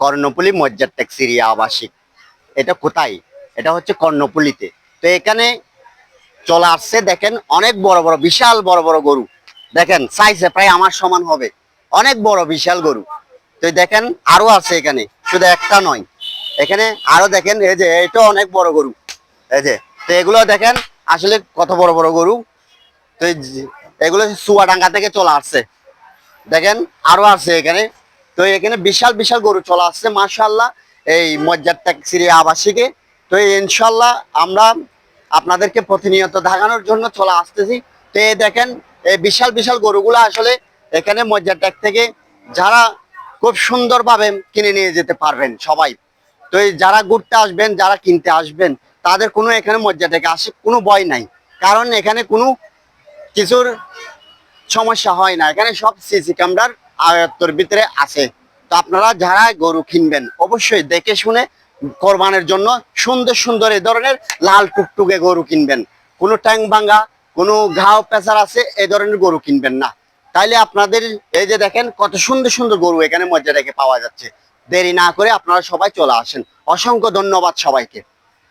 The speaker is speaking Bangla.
কর্ণফুলী মজ্জারটেক সিরিয়া আবাসিক। এটা কোথায়? এটা হচ্ছে কর্ণফুলীতে। তো এখানে চলে আসছে, দেখেন অনেক বড় বড় বিশাল বড় বড় গরু, দেখেন সাইজে প্রায় আমার সমান হবে, অনেক বড় বিশাল গরু। তো দেখেন আরো আছে এখানে, শুধু একটা নয়, এখানে আরো দেখেন, এই যে এটা অনেক বড় গরু, এই যে। তো এগুলো দেখেন আসলে কত বড় বড় গরু। তো এগুলো চুয়াডাঙ্গা থেকে চলে আসছে, দেখেন আরো আছে এখানে। তো এখানে বিশাল বিশাল গরু চলে আসছে মাশাআল্লাহ এই মজ্জারটেক সিরিয়া আবাসিকে। তো ইনশাল্লাহ আমরা আপনাদেরকে প্রতিনিয়ত দেখানোর জন্য চলে আসতেছি। তো এই দেখেন এই বিশাল বিশাল গরুগুলো আসলে এখানে মজ্জারটেক থেকে যারা খুব সুন্দরভাবে কিনে নিয়ে যেতে পারবেন সবাই। তো এই যারা ঘুরতে আসবেন, যারা কিনতে আসবেন, তাদের কোনো এখানে মজ্জারটেকে আসে কোনো ভয় নাই, কারণ এখানে কোনো কিছুর সমস্যা হয় না, এখানে সব সিসি ক্যামেরার আয়ত্তর ভিতরে আছে। তো আপনারা যারা গরু কিনবেন অবশ্যই দেখে শুনে কোরবানের জন্য সুন্দর সুন্দর এই ধরনের লাল টুকটুকে গরু কিনবেন। কোনো ট্যাং ভাঙ্গা, কোনো ঘাও পেঁচার আছে এই ধরনের গরু কিনবেন না। তাইলে আপনাদের এই যে দেখেন কত সুন্দর সুন্দর গরু এখানে মজ্জারটেকে পাওয়া যাচ্ছে। দেরি না করে আপনারা সবাই চলে আসেন। অসংখ্য ধন্যবাদ সবাইকে।